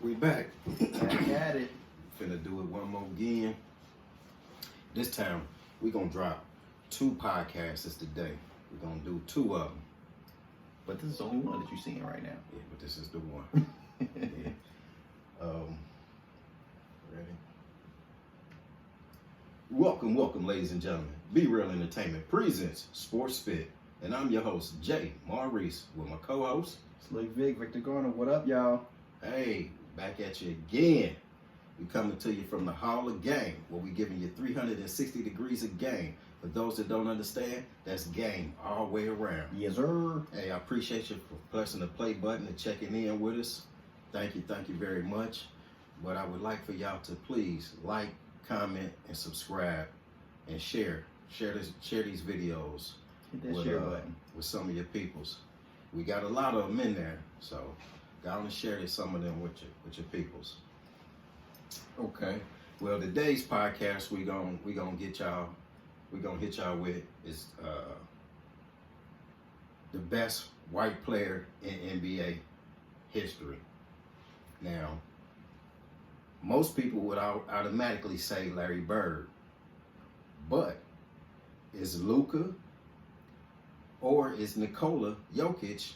We back. Back at it. Finna do it one more again. This time, we gonna drop 2 podcasts today. We're gonna do 2 of them. But this is the only one that you're seeing right now. Yeah, but this is the one. Yeah. Ready? Welcome, ladies and gentlemen. Be Real Entertainment presents Sports Spit. And I'm your host, Jay Maurice, with my co-host, Slick Vic, Victor Garner. What up, y'all? Hey, back at you again. We coming to you from the Hall of Game, where we giving you 360 degrees of game. For those that don't understand, that's game all the way around. Yes, sir. Hey, I appreciate you for pressing the play button and checking in with us. Thank you very much. But I would like for y'all to please like, comment, and subscribe, and share these videos Hit that share button with some of your peoples. We got a lot of them in there, so go on and share some of them with your peoples. Okay. Well, today's podcast we gonna hit y'all with is the best white player in NBA history. Now, most people would automatically say Larry Bird, but is Luka or is Nikola Jokic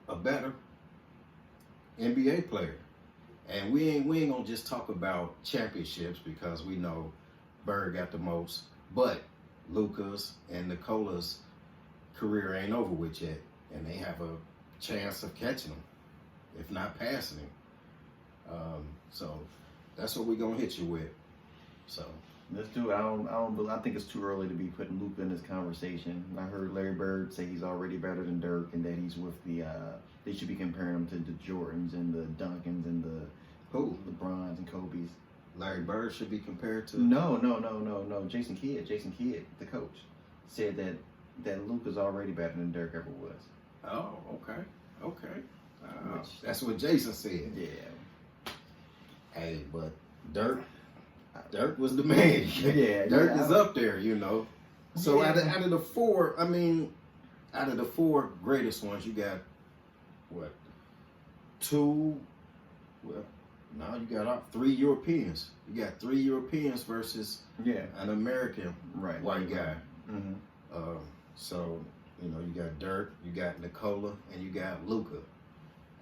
a better NBA player? And we ain't gonna just talk about championships because we know Bird got the most, but Luka's and Nikola's career ain't over with yet, and they have a chance of catching him, if not passing him. So that's what we're gonna hit you with. So let's do it. I think it's too early to be putting Luka in this conversation. I heard Larry Bird say he's already better than Dirk, and that he's with the. They should be comparing him to the Jordans and the Duncans and the LeBrons and Kobe's. Larry Bird should be compared to. No. Jason Kidd, the coach, said that Luka's already better than Dirk ever was. Oh, okay. That's what Jason said. Yeah. Hey, but Dirk was the man. Yeah, Dirk is up there, you know. So out of the four greatest ones, you got what? 2. Well, now you got 3 Europeans. You got 3 Europeans versus an American white guy. Mm-hmm. So you know, you got Dirk, you got Nikola, and you got Luka.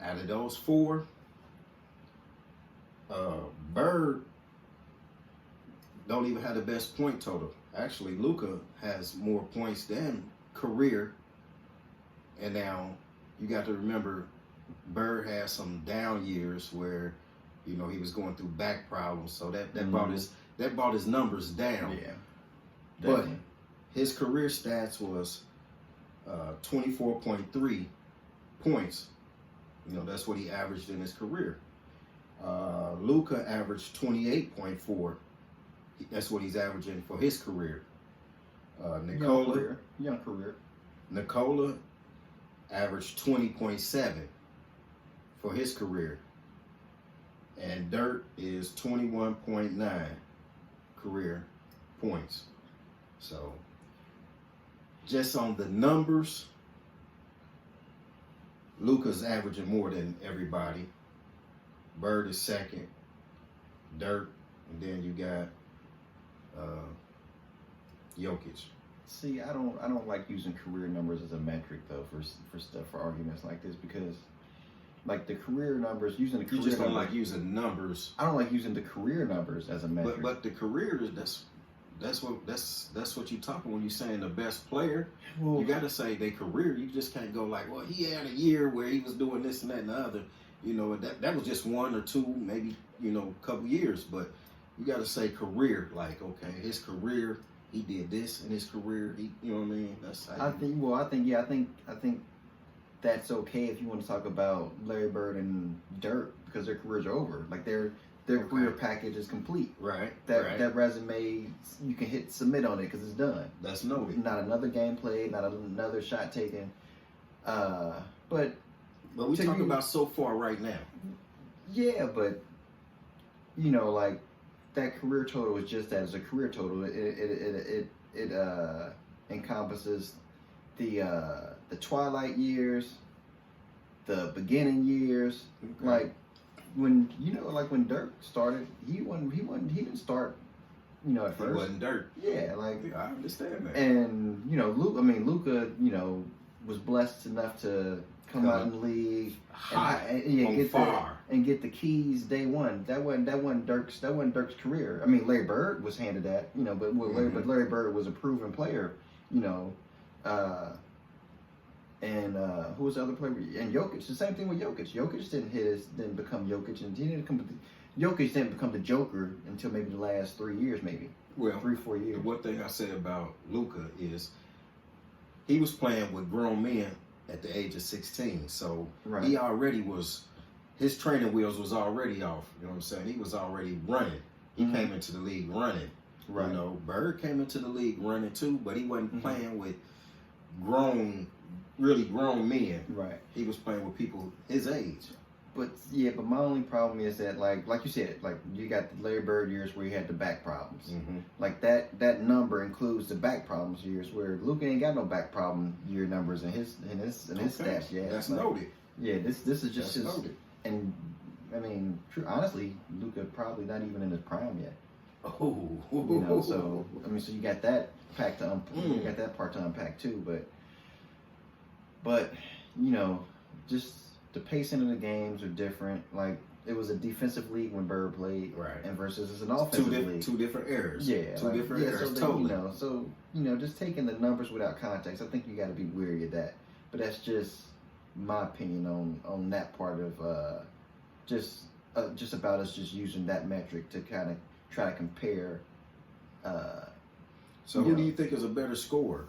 Out of those 4, Bird don't even have the best point total. Actually, Luka has more points than career. And now you got to remember, Bird had some down years where, you know, he was going through back problems, so that brought his numbers down. Yeah, definitely. But his career stats was 24.3 points. You know, that's what he averaged in his career. Luka averaged 28.4. That's what he's averaging for his career. Young career. Nikola averaged 20.7 for his career. And Dirk is 21.9 career points. So, just on the numbers, Luka's averaging more than everybody. Bird is second, Dirk, and then you got Jokic. See, I don't like using career numbers as a metric though for arguments like this, because like the career numbers, using the career you just don't numbers, like using numbers. I don't like using the career numbers as a metric. But the career, that's what you're talking when you're saying the best player. Well, you got to say their career. You just can't go like, well, he had a year where he was doing this and that and the other. You know, that was just 1 or 2, maybe, you know, a couple years. But you got to say career, like, okay, his career, he did this in his career. You know what I mean? That's how I think that's okay if you want to talk about Larry Bird and Dirk, because their careers are over. Like their career package is complete. Right. That resume, you can hit submit on it because it's done. That's noted. Not another game played, not another shot taken. But we're talking about so far right now. Yeah, but you know, like that career total is just that, as a career total. It encompasses the twilight years, the beginning years. Okay. Like when Dirk started, he didn't start, at It first. wasn't dirt. Yeah, like, I understand that. and Luka, was blessed enough to come out in the league Hot, and get the keys day one. That wasn't Dirk's career. I mean, Larry Bird was handed that, but Larry Bird was a proven player, and who was the other player? And Jokic, the same thing with Jokic. Jokic didn't become Jokic, and Jokic didn't become the Joker until maybe the last 3 years, maybe. Well, 3-4 years. The one thing I say about Luka is he was playing with grown men at the age of 16. So Right. he already his training wheels was already off. You know what I'm saying? He was already running. He Mhm. came into the league running. Right. Bird came into the league running too, but he wasn't Mhm. playing with really grown men. Right. He was playing with people his age. But my only problem is that, like you said, like, you got the Larry Bird years where he had the back problems. Mm-hmm. Like that number includes the back problems years, where Luka ain't got no back problem year numbers in his stats. Yeah, That's like, noted. Yeah, this is just That's his. noted. And I mean, honestly, Luka probably not even in his prime yet. Oh, So so you got that pack to you got that part to unpack too, but just the pacing of the games are different. Like, it was a defensive league when Bird played, right? and versus it's an offensive league. Two different eras. Yeah, two different eras. So totally. Just taking the numbers without context, I think you got to be wary of that. But that's just my opinion on that part of just about us just using that metric to kind of try to compare. So who do you think is a better scorer,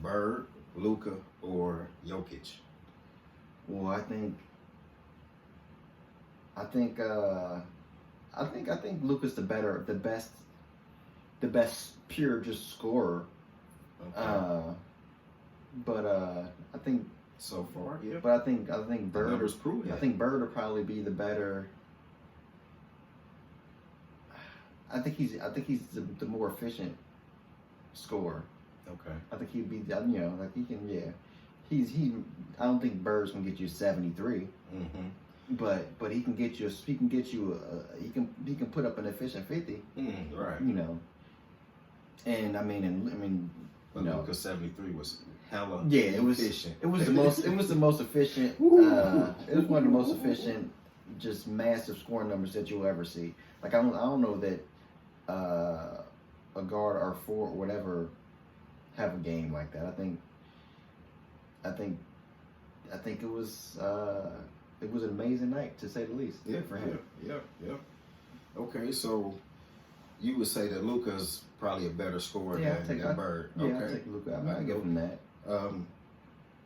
Bird, Luka, or Jokic? Well, I think Luka's the best pure just scorer. Okay. But I think so far, yeah. But I think Bird. Numbers prove that. I think Bird will probably be the better. I think he's the more efficient scorer. Okay. I think he'd be like he can I don't think Bird's gonna get you 73. Mm-hmm. But he can get you he can put up an efficient 50. Right. And I mean Luka 73 was hella efficient. It was the most efficient. It was one of the most efficient, just massive scoring numbers that you'll ever see. Like, I don't know that a guard or forward or whatever have a game like that. I think it was an amazing night, to say the least. Yeah, for him. Yeah. Okay, so you would say that Luka's probably a better scorer than Bird. Yeah, Okay. I'll take Luka. I give him that.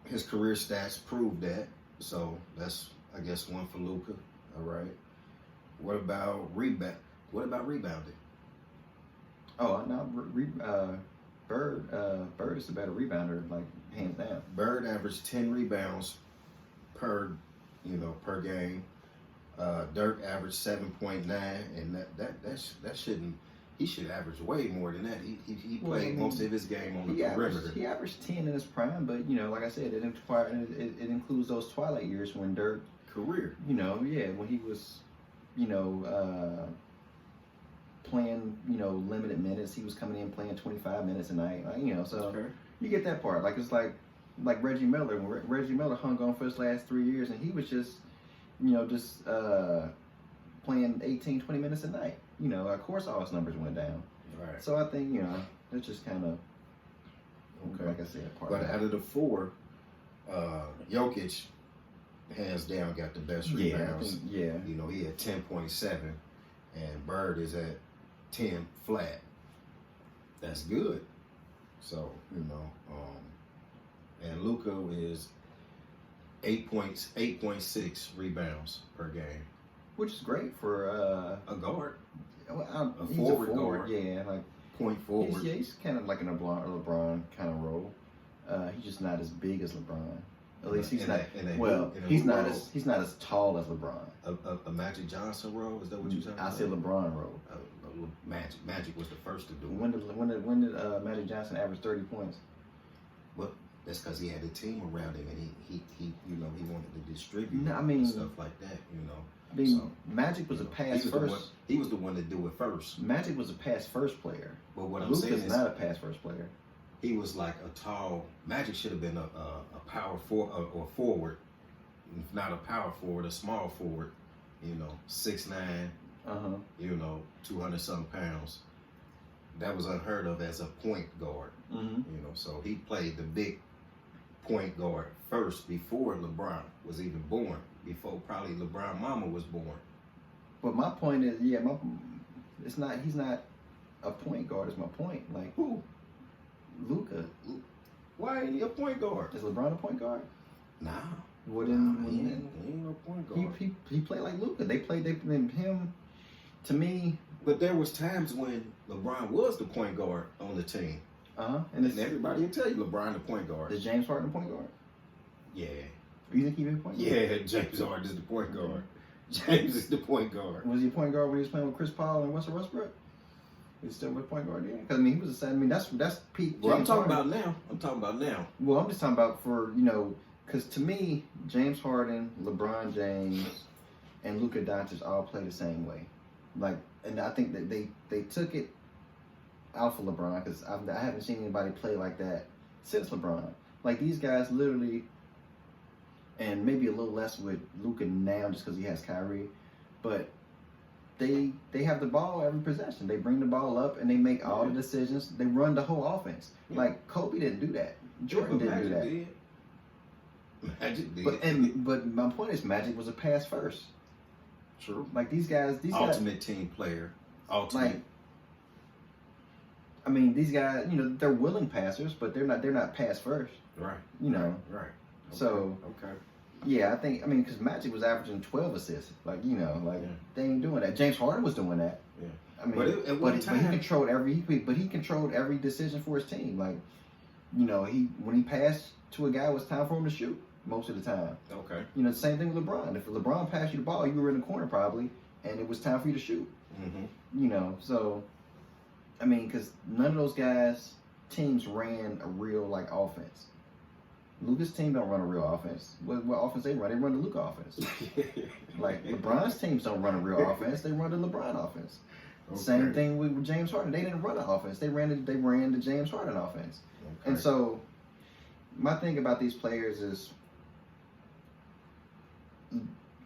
His career stats prove that, so that's, I guess, one for Luka. All right. What about rebounding? Oh no, Bird is a better rebounder, like, hands down. Bird averaged 10 rebounds per game. Dirk averaged 7.9, and that shouldn't. He should average way more than that. He played most of his game on the perimeter. He averaged 10 in his prime, but like I said, it includes those twilight years when Dirk career. When he was, playing, limited minutes. He was coming in playing 25 minutes a night. So Okay. you get that part. Like, it's like Reggie Miller. When Reggie Miller hung on for his last 3 years, and he was just, playing 18, 20 minutes a night. Of course all his numbers went down. Right. So I think, that's just kind of, Okay. like I said, part But of that. out of the four, Jokic, hands down, got the best rebounds. He He had 10.7, and Bird is at 10 flat. That's good. So, and Luka is 8.6 rebounds per game. Which is great for A guard, he's forward guard. Yeah, like, point forward. he's kind of like a LeBron kind of role. He's just not as big as LeBron. At least he's not. He's not as tall as LeBron. A Magic Johnson role? Is that what you're saying? I said LeBron role. Magic was the first to do it. When did Magic Johnson average 30 points? Well, that's because he had a team around him, and he wanted to distribute No, I and mean, stuff like that. I mean, So, Magic was a pass first. He was the one to do it first. Magic was a pass first player. But what I'm Luka's saying is, not a pass first player. he was like a tall. Magic should have been a power or forward, if not a power forward, a small forward. 6'9", 200 something pounds. That was unheard of as a point guard. So he played the big point guard first before LeBron was even born. Before probably LeBron mama was born. But my point is, he's not a point guard. Is my point. Like who? Luka. Why ain't he a point guard? Is LeBron a point guard? Nah. He ain't no point guard. He played like Luka. They played him. To me. But there was times when LeBron was the point guard on the team. And everybody will tell you LeBron the point guard. Is James Harden the point guard? Yeah. You think he's the point guard? Yeah, James Harden is the point guard. James is the point guard. Was he a point guard when he was playing with Chris Paul and Russell Westbrook? He's still with point guard then? Because he was that's peak. Well, James I'm talking Harden. about now. Well, I'm just talking about for because to me, James Harden, LeBron James, and Luka Doncic all play the same way. Like, and I think that they took it out for LeBron because I haven't seen anybody play like that since LeBron. Like these guys literally, and maybe a little less with Luka now just because he has Kyrie, but they have the ball every possession. They bring the ball up and they make all the decisions. They run the whole offense. Like Kobe didn't do that. Jordan didn't do that. Magic did. But my point is, Magic was a pass first. True. Like these guys, ultimate team player. Ultimate. Like, I mean, these guys, they're willing passers, but they're not pass first. Right. Right. Okay. So. Okay. Yeah, because Magic was averaging 12 assists. Like, they ain't doing that. James Harden was doing that. Yeah. I mean, but he controlled every decision for his team. Like, when he passed to a guy, it was time for him to shoot most of the time. Okay. The same thing with LeBron. If LeBron passed you the ball, you were in the corner probably, and it was time for you to shoot. So, because none of those guys' teams ran a real offense. Luka's team don't run a real offense. What offense they run? They run the Luka offense. Like LeBron's teams don't run a real offense. They run the LeBron offense. Okay. Same thing with James Harden. They didn't run an offense. They ran the James Harden offense. Okay. And so, my thing about these players is,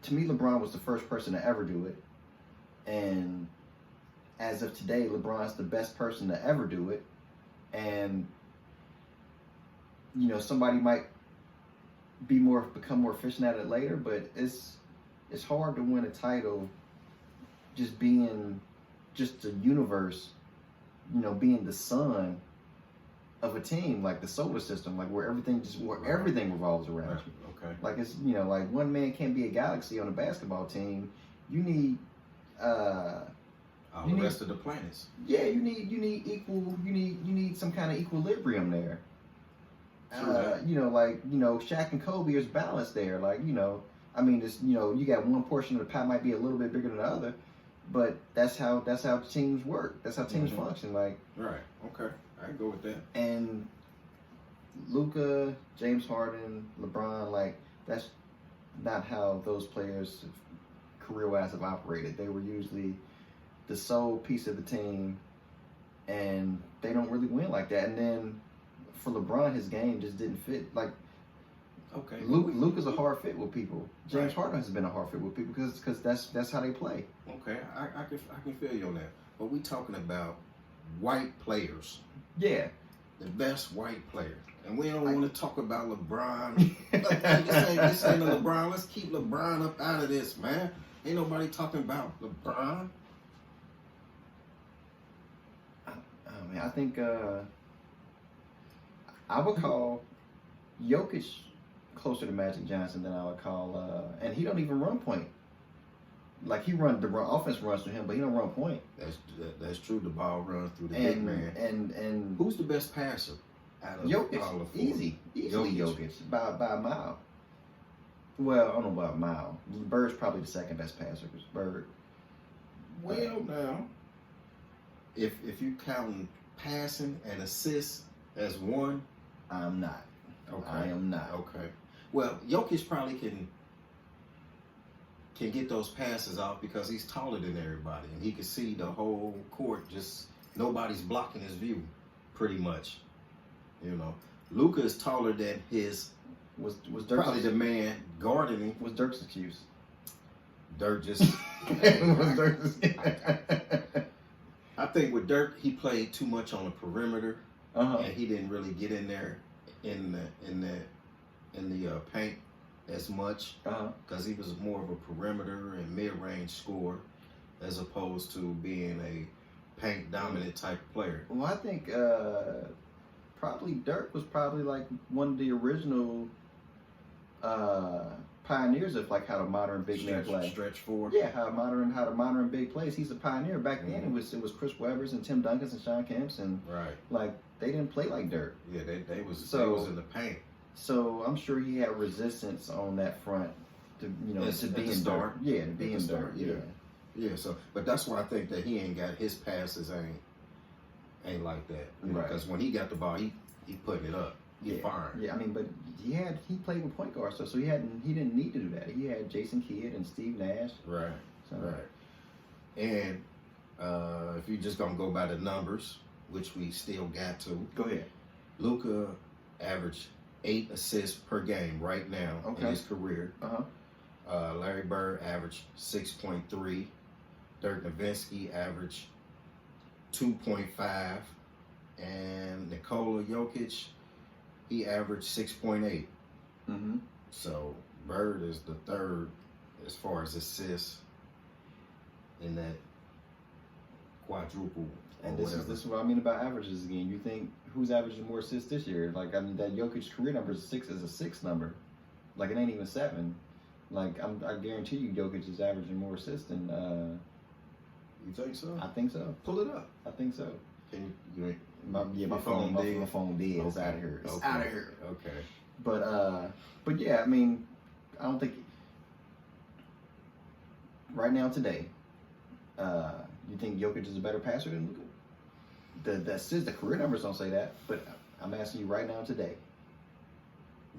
to me, LeBron was the first person to ever do it, and as of today, LeBron's the best person to ever do it, and. Somebody might become more efficient at it later, but it's hard to win a title just being just the universe, being the sun of a team, like the solar system, like where everything revolves around you. Okay. Like it's like one man can't be a galaxy on a basketball team. You need all the rest of the planets. Yeah, you need some kind of equilibrium there. Shaq and Kobe is balanced there. You got one portion of the pie might be a little bit bigger than the other, but that's how teams work. That's how teams function. Like, right. Okay, I can go with that. And Luka, James Harden, LeBron, that's not how those players career-wise have operated. They were usually the sole piece of the team, and they don't really win like that. And then. For LeBron, his game just didn't fit. Okay, Luke is a hard fit with people. James Harden has been a hard fit with people because that's how they play. Okay, I can feel you on that. But we talking about white players. Yeah, the best white player, and we don't want to talk about LeBron. This ain't a LeBron. Let's keep LeBron up out of this, man. Ain't nobody talking about LeBron. I think. I would call Jokic closer to Magic Johnson than I would call, and he don't even run point. Like the offense runs through him, but he don't run point. That's true. The ball runs through the big man. And who's the best passer out of Jokic? All of Easily Jokic by a mile. Well, I don't know about a mile. Bird's probably the second best passer because Bird. Well, now, if you count passing and assists as one. I'm not. Okay. I am not. Okay. Well, Jokic probably can can get those passes off because he's taller than everybody, and he can see the whole court. Just nobody's blocking his view, pretty much. You know, Luka is taller than his. Was Probably the man guarding him. Was Dirk's excuse? Dirk just. Was Dirk's I think with Dirk, he played too much on the perimeter, Uh-huh. and he didn't really get in there in the paint as much Uh-huh. because he was more of a perimeter and mid-range scorer as opposed to being a paint dominant type of player. Well, I think probably Dirk was probably like one of the original pioneers of like how the modern big man play. Stretch forward. Yeah, how the modern big plays. He's a pioneer. Back then it was Chris Webbers and Tim Duncans and Sean Kemps, and Right. like they didn't play like Dirk. Yeah, they was in the paint. So I'm sure he had resistance on that front to to At being the start. Dirk. Yeah, to At being the start, Dirk. Yeah. Yeah, so but that's why I think that he ain't got his passes ain't like that. Right. Because when he got the ball, he putting it up. He firing. Yeah, I mean, but he played with point guard, so he didn't need to do that. He had Jason Kidd and Steve Nash. Right. So. Right. And if you're just gonna go by the numbers, which we still got to, Go ahead. Luka averaged 8 assists per game right now in his career. Uh-huh. Larry Bird averaged 6.3. Dirk Nowitzki averaged 2.5. And Nikola Jokic, he averaged 6.8. Mm-hmm. So Bird is the third as far as assists in that quadruple. And this is what I mean about averages again. You think who's averaging more assists this year? Like, I mean, that Jokic career number is a 6 number. Like, it ain't even 7. Like, I guarantee you Jokic is averaging more assists than You think so? I think so. Pull it up. I think so. Can you My phone dead. It's out of here. It's out of here. Okay. But yeah, I mean, I don't think right now today, you think Jokic is a better passer than Luka? The career numbers don't say that, but I'm asking you right now today.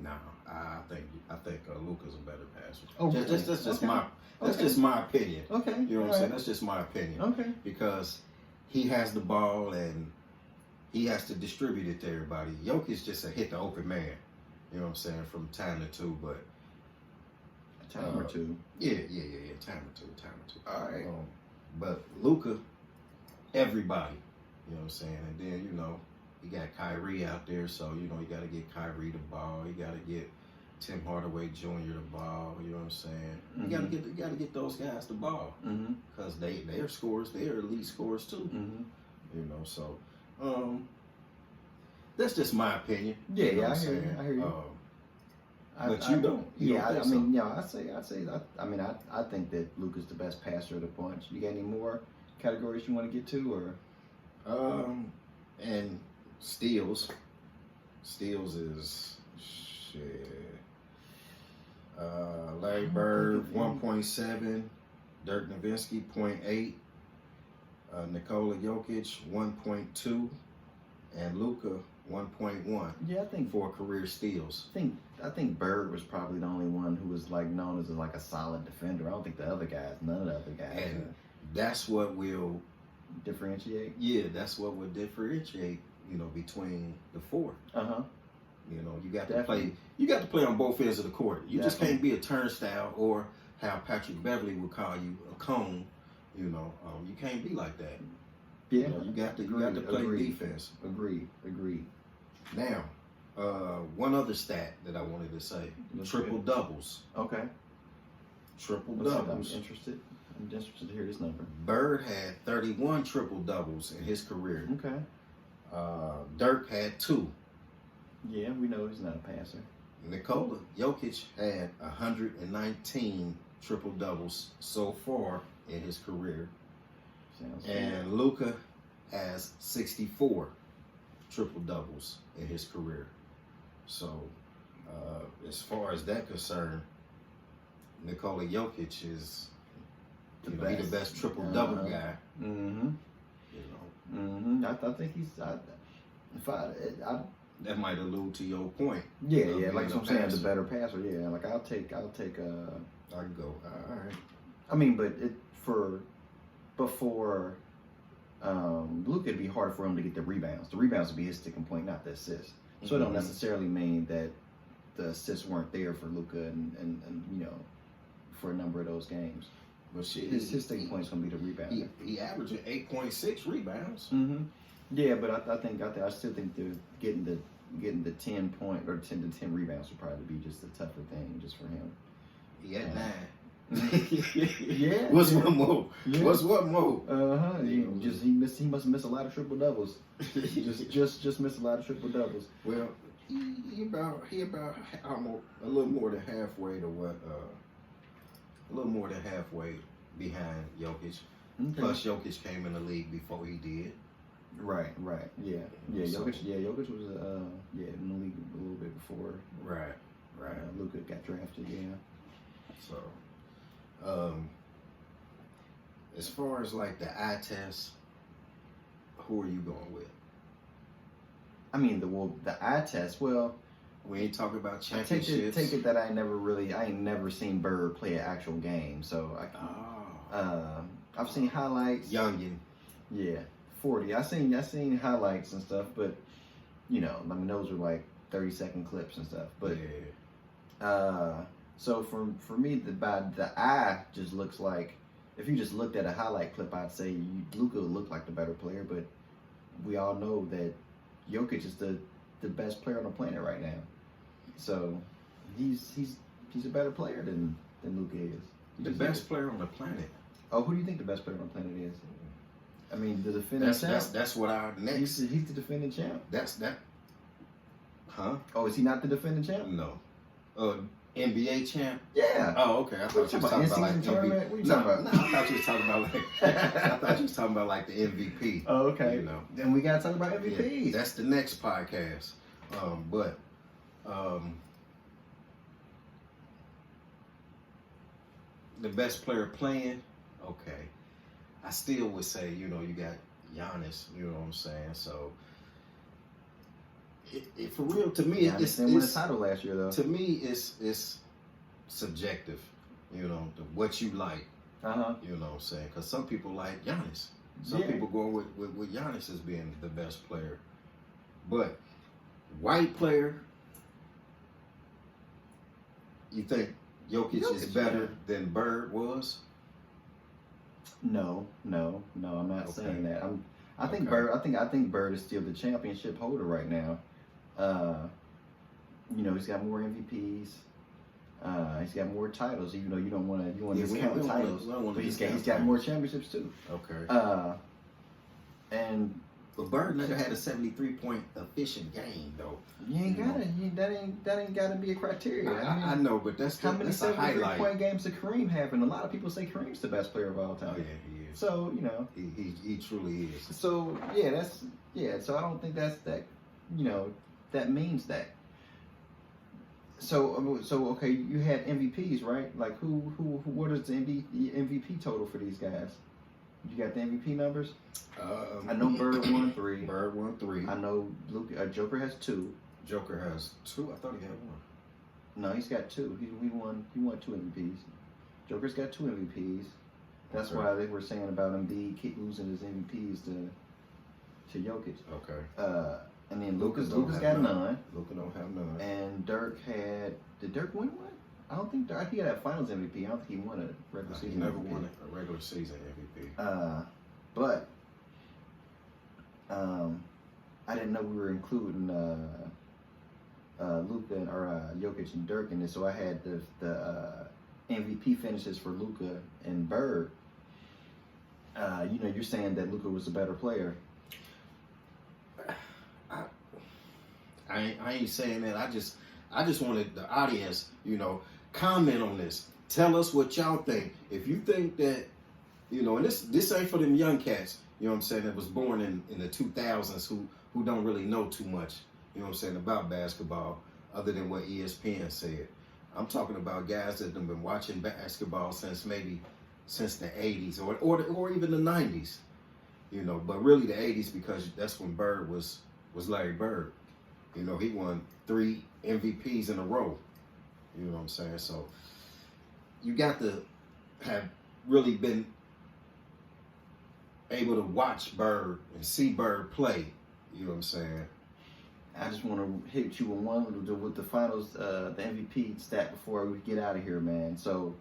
No, I think Luka's a better passer. Oh, that's really? just just my opinion. Okay. You know what I'm saying? That's just my opinion. Okay. Because he has the ball and he has to distribute it to everybody. Jokic's just a hit the open man. You know what I'm saying? From time to two, but Time or two. Yeah. Time or two. All right. But Luka, everybody. You know what I'm saying? And then, you got Kyrie out there, so, you got to get Kyrie the ball. You got to get Tim Hardaway Jr. the ball. You know what I'm saying? Mm-hmm. You got to get those guys the ball. Because they're scorers. They're elite scorers, too. Mm-hmm. So that's just my opinion. Yeah, you know I hear you. But you don't. I think that Luka's the best passer of the bunch. You got any more categories you want to get to, or? And steals is shit. Larry Bird 1.7, Dirk Nowitzki 0.8, Nikola Jokic 1.2, and Luka 1.1. Yeah, I think for career steals. I think Bird was probably the only one who was like known as like a solid defender. I don't think none of the other guys. And that's what will differentiate. Yeah, that's what would differentiate. Between the four. You got to play. You got to play on both ends of the court. You just can't be a turnstile, or how Patrick Beverly would call you, a cone. You can't be like that. Yeah, you got to play defense. Agreed. Now, one other stat that I wanted to say: triple doubles. Okay. Triple doubles. I'm interested to hear this number. Bird had 31 triple doubles in his career. Okay. Dirk had 2. Yeah, we know he's not a passer. Nikola Jokic had 119 triple doubles so far in his career. And Luka has 64 triple doubles in his career. So, as far as that concerned, Nikola Jokic is the best triple double guy. I think he's. that might allude to your point. Yeah, of yeah. being Like a I'm saying, the passer. better passer. Yeah, like I'll take. I can go. All right. I mean, but for Luka, it'd be hard for him to get the rebounds. The rebounds would be his sticking point, not the assists. So it don't necessarily mean that the assists weren't there for Luka and for a number of those games. But shit, His sticking point's gonna be the rebound. He averaging 8.6 rebounds. Mm-hmm. Yeah, but I still think getting the 10 point or 10 to 10 rebounds would probably be just a tougher thing just for him. He had 9. Yeah. What's one more? Yeah. What's one more? He must miss a lot of triple doubles. just miss a lot of triple doubles. Well, he about almost a little more than halfway to what a little more than halfway behind Jokic. Okay. Plus Jokic came in the league before he did. Right. Yeah. So- Jokic was in the league a little bit before. Right. Luka got drafted. Yeah. So, as far as like the eye test, who are you going with? I mean the eye test. Well, We ain't talking about take championships. it that I ain't never seen Bird play an actual game. So I've seen highlights. Youngin. Yeah, 40. I seen highlights and stuff, but I mean those are like 30-second clips and stuff. But so for me, the eye just looks like, if you just looked at a highlight clip, I'd say Luka would look like the better player. But we all know that Jokic is the best player on the planet right now. So he's a better player than Luka is. The best player on the planet. Oh, who do you think the best player on the planet is? I mean, the defending champ. That's what our next. He's the defending champ. That's that. Huh? Oh, is he not the defending champ? No. NBA champ. Yeah. Oh, okay. I thought you was talking about like in-season tournament? What you No, talking about? I thought you was talking about like. I thought you was talking about like the MVP. Oh, okay. You know. Then we gotta talk about Yeah, MVPs. that's the next podcast. But the best player playing, okay. I still would say, you got Giannis, you know what I'm saying? So, it for real, to me, Yeah, it's won the title last year though. to me, it's subjective, what you like, you know what I'm saying? Because some people like Giannis. Some Yeah. people go with Giannis as being the best player. But white player, you think Jokic is Jokic, better yeah. than Bird was? No, I'm not saying that. I think Okay. Bird. I think Bird is still the championship holder right now. He's got more MVPs. He's got more titles. Even though you want to Yeah, we discount the don't titles, wanna but he's discount got more titles. championships too. Okay. And But Bird never had a 73-point efficient game, though. you ain't gotta. That ain't gotta be a criteria. I know, but that's how many a 73-point highlight. games did Kareem have? And a lot of people say Kareem's the best player of all Oh time. yeah, he is. So He truly is. So So I don't think that that means that. So okay, you had MVPs, right? Like what is the MVP total for these guys? You got the MVP numbers? I know Bird won 3. Bird won 3. I know Luka, Joker has 2. Joker has 2. I thought he had 1. No, he's got 2. He won 2 MVPs. Joker's got 2 MVPs. That's Okay. why they were saying about Embiid keep losing his MVPs to Jokic. Okay. And then Luka Luka's don't have got none. 9. Luka don't have none. And did Dirk win one? I don't think he got a Finals MVP. I don't think he won a regular He season never MVP. won a regular season MVP. But I didn't know we were including Luka or Jokic and Dirk in this, so I had the MVP finishes for Luka and Bird. You're saying that Luka was a better player. I ain't saying that. I just wanted the audience, comment on this. Tell us what y'all think. If you think that, and this ain't for them young cats, you know what I'm saying, that was born in the 2000s who don't really know too much, you know what I'm saying, about basketball other than what ESPN said. I'm talking about guys that have been watching basketball since the 80s or even the 90s, but really the 80s because that's when Bird was Larry Bird. You know, he won 3 MVPs in a row. You know what I'm saying? So you got to have really been able to watch Bird and see Bird play. You know what I'm saying? I just want to hit you with one with the finals, the MVP stat before we get out of here, man. So,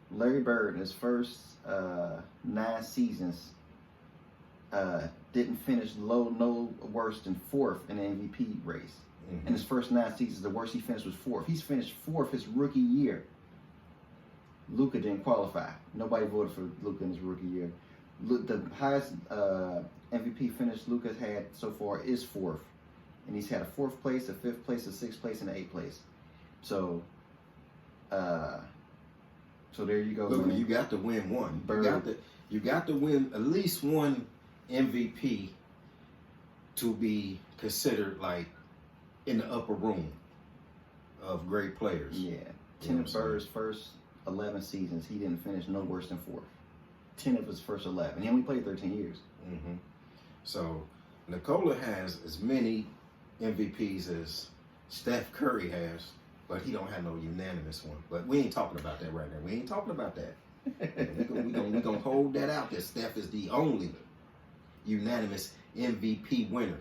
Larry Bird in his first 9 seasons didn't finish no worse than 4th in the MVP race. Mm-hmm. In his first 9 seasons, the worst he finished was 4th. He's finished 4th his rookie year. Luka didn't qualify. Nobody voted for Luka in his rookie year. The highest MVP finish Luka's had so far is 4th. And he's had a 4th place, a 5th place, a 6th place, and an 8th place. So, so there you go. Look, man. you got to win one. Bird. You got to win at least one MVP to be considered like in the upper room of great players. Yeah. You 10 know of what I'm Bird's first 11 seasons, he didn't finish no worse than 4th. 10 of his first 11. He only played 13 years. Mm-hmm. So, Nikola has as many MVPs as Steph Curry has, but he don't have no unanimous one. But we ain't talking about that right now. We ain't talking about that. We're gonna hold that out that Steph is the only unanimous MVP winner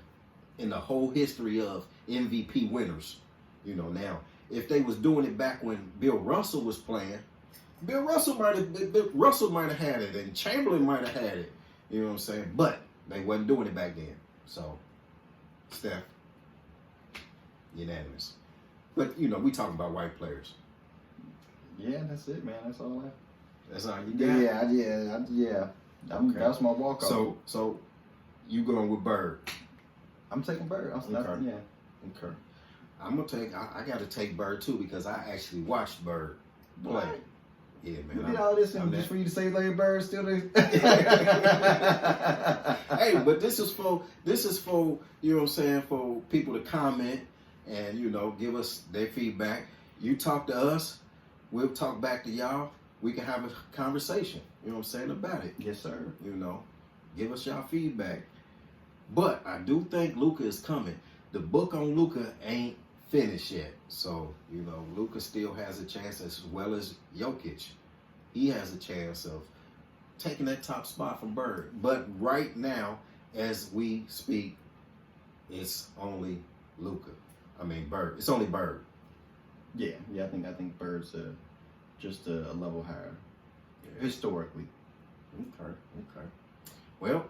in the whole history of MVP winners. You know, now, if they was doing it back when Bill Russell was playing, Bill Russell might have had it, and Chamberlain might have had it. You know what I'm saying? But they wasn't doing it back then. So, Steph, unanimous. But, you know, we talking about white players. Yeah, that's it, man. That's all I... That's all you got? Yeah. Okay. That's my walk-off. So, you going with Bird? I'm taking Bird. Okay. Yeah. Okay. I'm going to take... I got to take Bird, too, because I actually watched Bird play. What? Yeah, man. You did all this I'm just for you to say Larry Bird still there? Hey, but this is for, you know what I'm saying, for people to comment and, you know, give us their feedback. You talk to us, we'll talk back to y'all. We can have a conversation, you know what I'm saying, about it. Yes, sir. You know, give us y'all feedback. But I do think Luka is coming. The book on Luka ain't finished yet. So, you know, Luka still has a chance, as well as Jokic. He has a chance of taking that top spot from Bird. But right now, as we speak, it's only Luka. I mean, Bird. It's only Bird. Yeah. I think Bird's just a level higher historically. Okay. Well,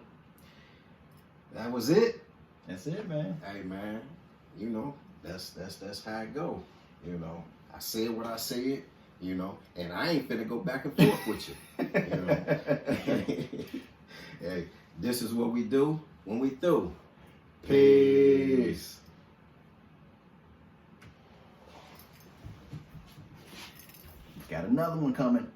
that was it. That's it, man. Hey, man. You know, that's how it go. You know, I said what I said. You know, and I ain't finna go back and forth with you. You know, hey, this is what we do when we through. Peace. Got another one coming.